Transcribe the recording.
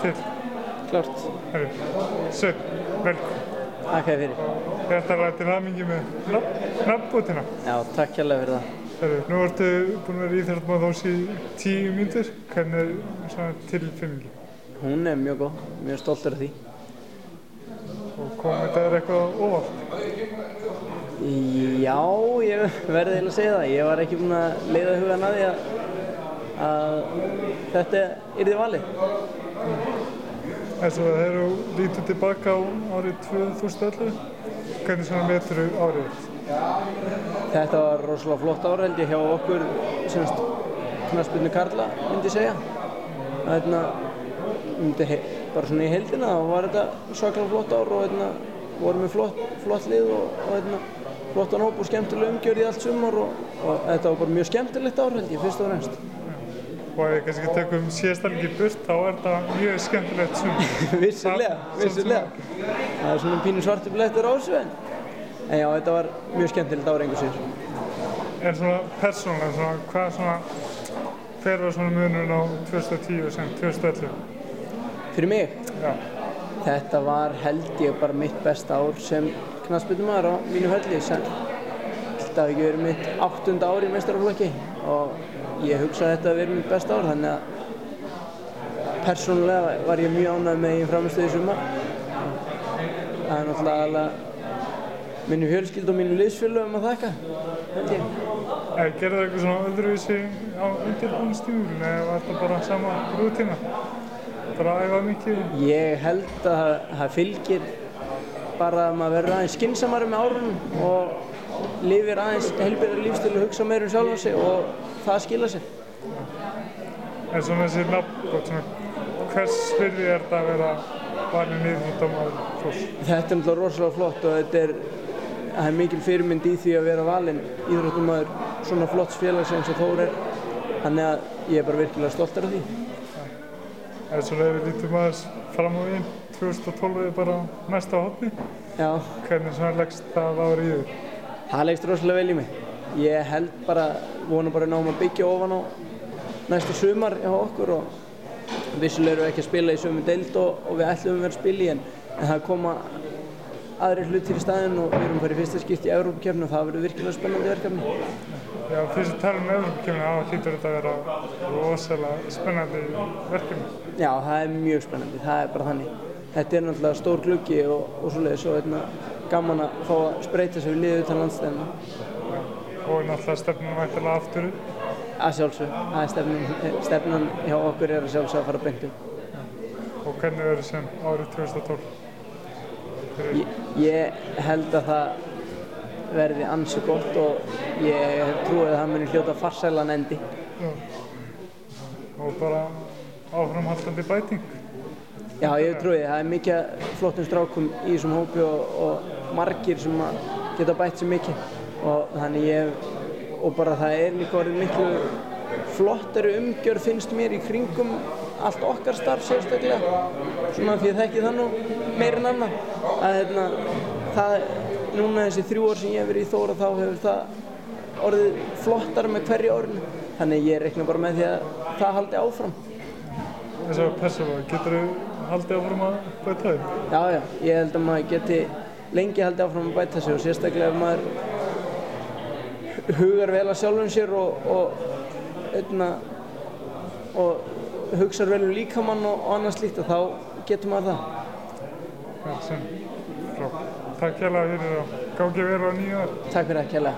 til. Klárt. Herru, Sveinn, velkomin. Takk fyrir. Hjartanlega til hamingju með nafnbótina. Já, takk hérlega fyrir það. Herru, nú ertu búinn að vera íþróttamaður Þórs í 10 mínútur. Hvernig er svona tilfinningin? Hún er mjög góð, mjög stoltur af því. Og kom þetta eitthvað óvart? Já, ég verði eiginlega að segja það. Ég var ekki búinn að leiða hugann að því að þetta yrði valið. Þegar þú lítur tilbaka á árið 2011, hvernig svona meturðu árið þitt? Þetta var rosalega flott ár held ég hjá okkur, knattspyrnu karla myndi ég segja. Bara svona í heildina þá var þetta svakalega flott ár og vorum með flott lið og flottan hóp og skemmtileg umgjörð í allt sumar og þetta var bara mjög skemmtilegt ár held ég, fyrst og fremst. Og ef ég kannski tökum síðastalegi burt, þá er þetta mjög skemmtilegt sumar. Vissulega. Það er svona pínu svartur blettur á þessu en já, þetta var mjög skemmtilegt ár engu síður. En svona persónulega, hver var svona munurinn á 2010 sem 2011? Fyrir mig? Já. Þetta var held ég bara mitt besta ár sem knattspyrnumaður á mínu ferli. Þetta hafi ekki verið mitt 8. ár í meistaraflokki og ég hugsa að þetta hafi verið mitt besta ár, þannig að persónulega var ég mjög ánægður með eigin frammistöðu í sumar. Það er náttúrulega aðalega minni fjölskyldu og mínu liðsfélögum að þakka, held ég. Gerðu það eitthvað svona öðruvísi á undirbúningstímabilinu eða var þetta bara sama rútína? Bara að æfa mikið? Ég held að það fylgir bara að maður verður aðeins skynsamari með árunum og lifir aðeins heilbrigðari lífsstíl og hugsa meira sjálfan sig og það skilar sér. En svona þessi nafnbót, hvers virði er þetta að vera valinn íþróttamaður Þórs? Þetta er náttúrulega rosalega flott og það er mikil fyrirmynd í því að vera valinn íþróttamaður svona flotts félags eins og Þór er. Þannig að ég er bara virkilega stoltur af því. Ef við lítum aðeins fram á veginn, 2012 er bara næsta horni. Já. Hvernig leggst það ár í þig? Það leggst rosalega vel í mig. Ég held bara, vonum bara náum að byggja ofan á næsta sumar hjá okkur og vissulega erum við ekki að spila í sömu deild og við ætlum að vera að spila í en það koma aðrir hlutir í staðinn og við erum bara í fyrsta skipti í Evrópukeppni og það verður virkilega spennandi verkefni. Já, fyrst að tala Evrópukeppni, þá hlýtur þetta að vera rosalega spennandi verkefni. Já, það er mjög spennandi, það er bara þannig. Þetta er náttúrulega stór gluggi og svoleiðis og gaman að fá að spreyta sig við liðið utan landsliðanna. Og náttúrulega stefnan væntanlega aftur upp? Að sjálfsögðu, stefnan hjá okkur er að sjálfsögðu að fara beint upp. Og hvernig verður sem árið 2012? Ég held að það verði ansi gott og ég trúi að það muni hljóta farsælan endi. Já. Og bara áframhaldandi bæting? Já, ég trúi það. Það er mikið flottum strákum í þessum hópi og margir sem geta bætt sér mikið. Og þannig og bara það er líka orðið miklu flottari umgjörð finnst mér í kringum allt okkar starf sérstaklega. Svona því ég þekki það nú meira en annað. Núna þessi 3 ár sem ég hef verið í Þór þá hefur það orðið flottara með hverju árinu. Þannig ég reikna bara með því að það haldi áfram. Þess að persónulega, geturðu haldið áfram að bæta þig? Já, ég held að maður geti lengi haldið áfram að bæta sig og sérstaklega ef maður hugar vel að sjálfum sér og hugsar vel líkamann og annað slíkt og þá getur maður það. Takk hérlega fyrir og gangi vel á nýju ár. Takk fyrir að kærlega.